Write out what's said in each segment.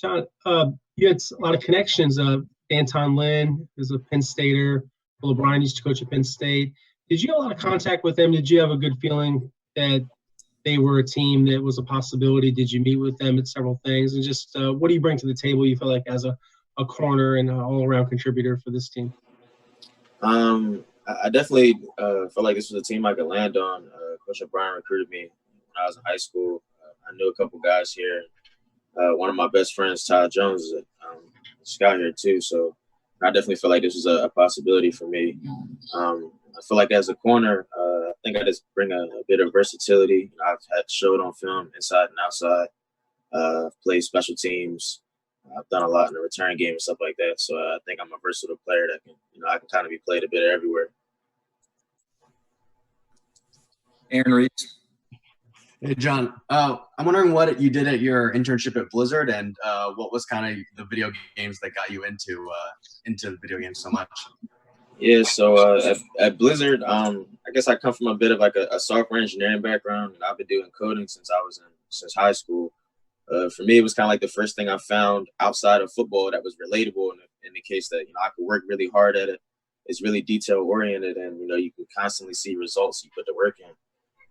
John, you had a lot of connections. Anton Lynn is a Penn Stater. Bill O'Brien used to coach at Penn State. Did you have a lot of contact with them? Did you have a good feeling that they were a team that was a possibility? Did you meet with them at several things? And just what do you bring to the table, you feel like, as a corner and an all-around contributor for this team? I definitely felt like this was a team I could land on. Coach O'Brien recruited me when I was in high school. I knew a couple guys here. One of my best friends, Todd Jones, is a scout here too. So I definitely feel like this was a possibility for me. I feel like as a corner, I think I just bring a bit of versatility. I've had showed on film inside and outside. Played special teams. I've done a lot in the return game and stuff like that. So I think I'm a versatile player that can, I can kind of be played a bit everywhere. Aaron Reed. Hey, John. I'm wondering what you did at your internship at Blizzard and what was kind of the video games that got you into the video games so much. Yeah, so at Blizzard, I guess I come from a bit of like a software engineering background, and I've been doing coding since high school. For me, it was kind of like the first thing I found outside of football that was relatable in the case that, I could work really hard at it. It's really detail oriented, and, you can constantly see results you put the work in.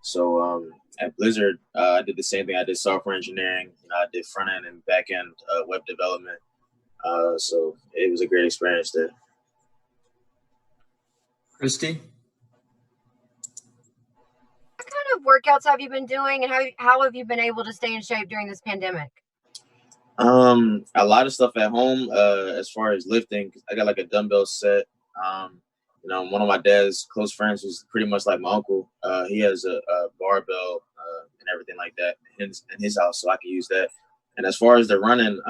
So at Blizzard, I did the same thing. I did software engineering. I did front end and back end web development. So it was a great experience there. Christy? What kind of workouts have you been doing, and how have you been able to stay in shape during this pandemic? A lot of stuff at home. As far as lifting, I got like a dumbbell set. One of my dad's close friends who's pretty much like my uncle. He has a barbell and everything like that in his house, so I can use that. And as far as the running,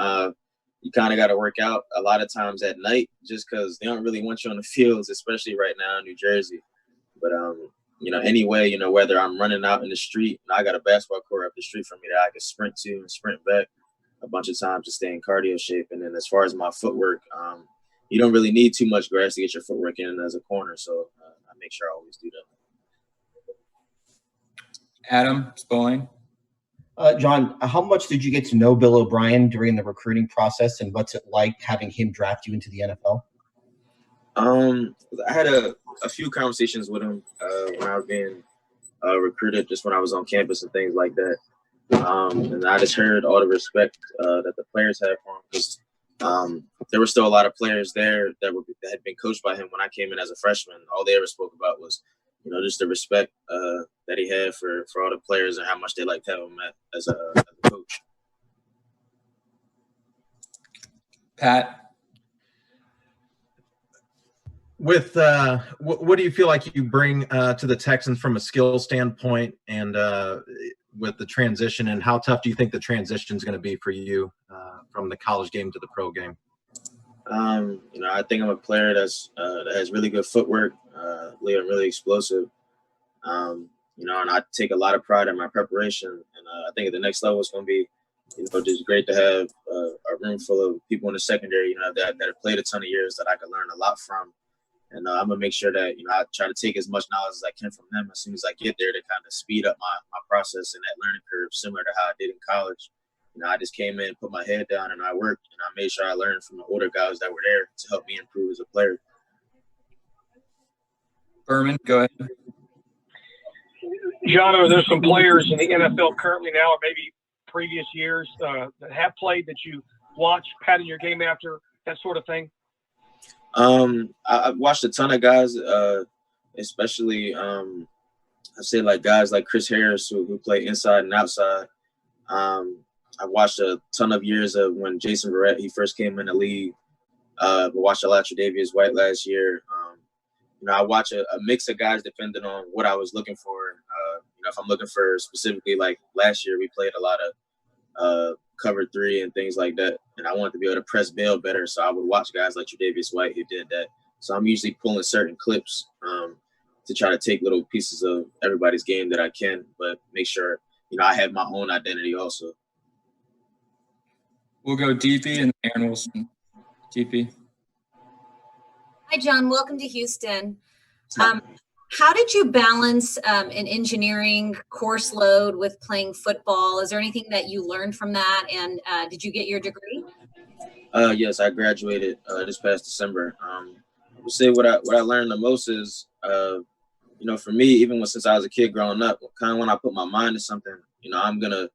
you kind of got to work out a lot of times at night just because they don't really want you on the fields, especially right now in New Jersey. But, anyway, whether I'm running out in the street, and I got a basketball court up the street from me that I can sprint to and sprint back a bunch of times to stay in cardio shape. And then as far as my footwork, you don't really need too much grass to get your footwork in as a corner. So I make sure I always do that. Adam Spolane. John, how much did you get to know Bill O'Brien during the recruiting process, and what's it like having him draft you into the NFL? I had a few conversations with him when I was being recruited, just when I was on campus and things like that. And I just heard all the respect that the players had for him because there were still a lot of players there that had been coached by him when I came in as a freshman. All they ever spoke about was just the respect that he had for all the players and how much they liked having him as a coach. Pat? With what do you feel like you bring to the Texans from a skill standpoint and with the transition, and how tough do you think the transition is going to be for you from the college game to the pro game? I think I'm a player that has really good footwork, really explosive. And I take a lot of pride in my preparation. And I think at the next level, it's going to be, just great to have a room full of people in the secondary, that have played a ton of years that I could learn a lot from. And I'm going to make sure that, I try to take as much knowledge as I can from them as soon as I get there to kind of speed up my process and that learning curve, similar to how I did in college. I just came in, put my head down, and I worked, and I made sure I learned from the older guys that were there to help me improve as a player. Berman, go ahead. John, are there some players in the NFL currently now, or maybe previous years, that have played that you watch, patting your game after, that sort of thing? I've watched a ton of guys, especially I say like guys like Chris Harris who play inside and outside. I've watched a ton of years of when Jason Verrett, he first came in the league. I watched a lot of Tre'Davious White last year. I watch a mix of guys depending on what I was looking for. If I'm looking for specifically, like last year, we played a lot of cover 3 and things like that. And I wanted to be able to press bail better. So I would watch guys like Tre'Davious White who did that. So I'm usually pulling certain clips to try to take little pieces of everybody's game that I can, but make sure, I have my own identity also. We'll go DP and Aaron Wilson. DP. Hi, John. Welcome to Houston. How did you balance an engineering course load with playing football? Is there anything that you learned from that? And did you get your degree? Yes, I graduated this past December. I would say what I learned the most is, for me, even since I was a kid growing up, kind of when I put my mind to something, I'm gonna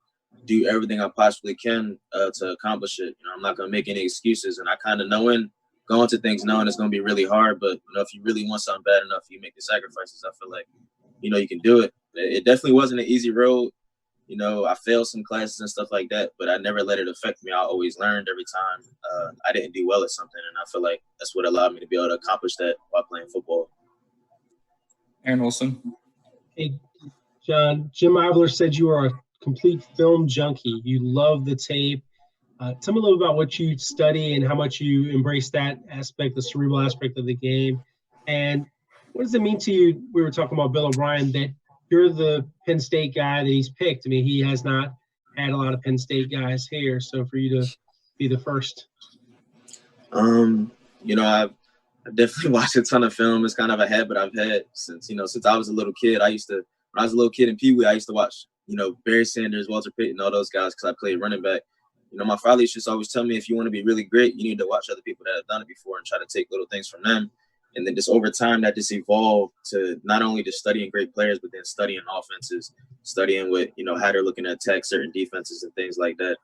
do everything I possibly can to accomplish it. I'm not gonna make any excuses, and I kind of going to things knowing it's gonna be really hard. But if you really want something bad enough, you make the sacrifices. I feel like you can do it. It definitely wasn't an easy road. I failed some classes and stuff like that, but I never let it affect me. I always learned every time I didn't do well at something, and I feel like that's what allowed me to be able to accomplish that while playing football. Aaron Wilson. Hey, John, Jim Ivler said you are a complete film junkie. You love the tape. Tell me a little about what you study and how much you embrace that aspect, the cerebral aspect of the game. And what does it mean to you? We were talking about Bill O'Brien, that you're the Penn State guy that he's picked. I mean, he has not had a lot of Penn State guys here. So for you to be the first. I've definitely watched a ton of film. It's kind of a habit I've had since I was a little kid. When I was a little kid in Pee Wee, I used to watch, Barry Sanders, Walter Payton, all those guys because I played running back. My father used to just always tell me, if you want to be really great, you need to watch other people that have done it before and try to take little things from them. And then just over time, that just evolved to not only just studying great players, but then studying offenses, studying what, how they're looking to attack certain defenses and things like that.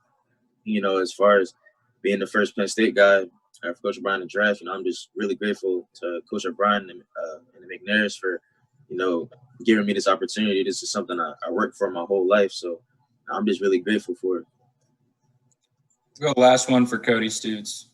As far as being the first Penn State guy for Coach O'Brien to draft, I'm just really grateful to Coach O'Brien and the McNairs for, giving me this opportunity. This is something I worked for my whole life. So I'm just really grateful for it. We'll go last one for Cody Stutes.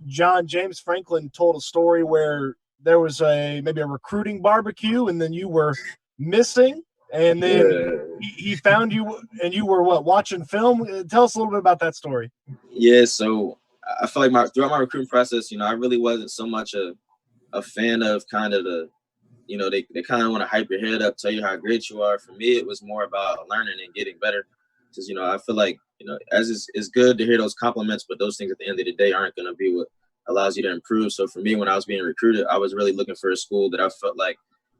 John, James Franklin told a story where there was maybe a recruiting barbecue and then you were missing and then he found you and you were watching film. Tell us a little bit about that story. Yeah. So I feel like throughout my recruiting process, I really wasn't so much a fan of kind of the, they kind of want to hype your head up, tell you how great you are. For me, it was more about learning and getting better. Because, I feel like, as it's good to hear those compliments, but those things at the end of the day aren't going to be what allows you to improve. So for me, when I was being recruited, I was really looking for a school that I felt like,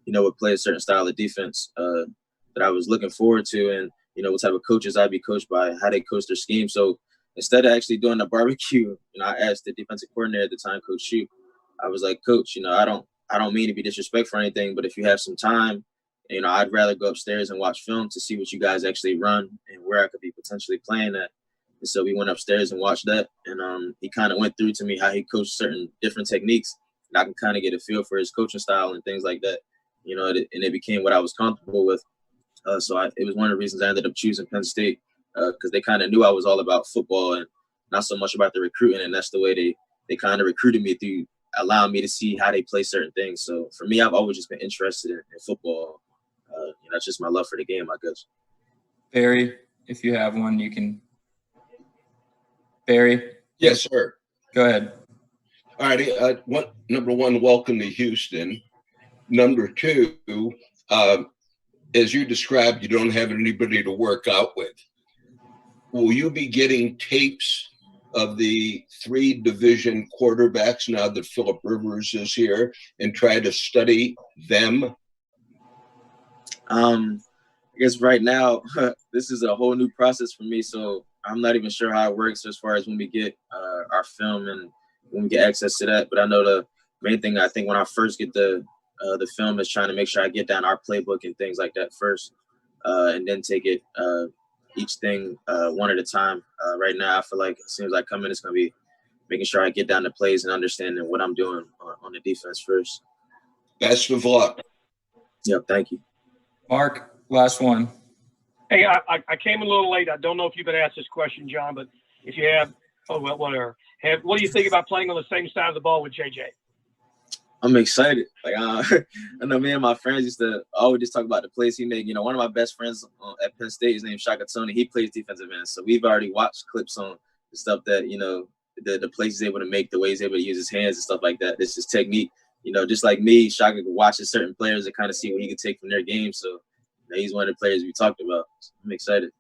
would play a certain style of defense that I was looking forward to, and, what type of coaches I'd be coached by, how they coach their scheme. So instead of actually doing the barbecue, I asked the defensive coordinator at the time, Coach Shoup, I was like, Coach, I don't mean to be disrespectful or anything, but if you have some time, I'd rather go upstairs and watch film to see what you guys actually run and where I could be potentially playing at. And so we went upstairs and watched that. And he kind of went through to me how he coached certain different techniques. And I can kind of get a feel for his coaching style and things like that, and it became what I was comfortable with. It was one of the reasons I ended up choosing Penn State because they kind of knew I was all about football and not so much about the recruiting. And that's the way they kind of recruited me, through allowing me to see how they play certain things. So for me, I've always just been interested in football. That's just my love for the game, I guess. Barry, if you have one, you can. Barry? Yes, sir. Go ahead. All right. Number one, welcome to Houston. Number two, as you described, you don't have anybody to work out with. Will you be getting tapes of the 3 division quarterbacks now that Phillip Rivers is here and try to study them? I guess right now, this is a whole new process for me, so I'm not even sure how it works as far as when we get our film and when we get access to that. But I know the main thing, I think, when I first get the film is trying to make sure I get down our playbook and things like that first, and then take it each thing one at a time. Right now, I feel like as soon as I come in, it's going to be making sure I get down the plays and understanding what I'm doing on the defense first. Best of luck. Yep, thank you. Mark, last one. Hey, I came a little late. I don't know if you've been asked this question, John, but if you have, whatever. What do you think about playing on the same side of the ball with JJ? I'm excited. Like I know me and my friends used to always just talk about the plays he made. One of my best friends at Penn State, his name's Shaka Tony. He plays defensive end, so we've already watched clips on the stuff that the plays he's able to make, the way he's able to use his hands and stuff like that. This is technique. Just like me, Shaka could watch certain players and kind of see what he could take from their game. So he's one of the players we talked about. So I'm excited.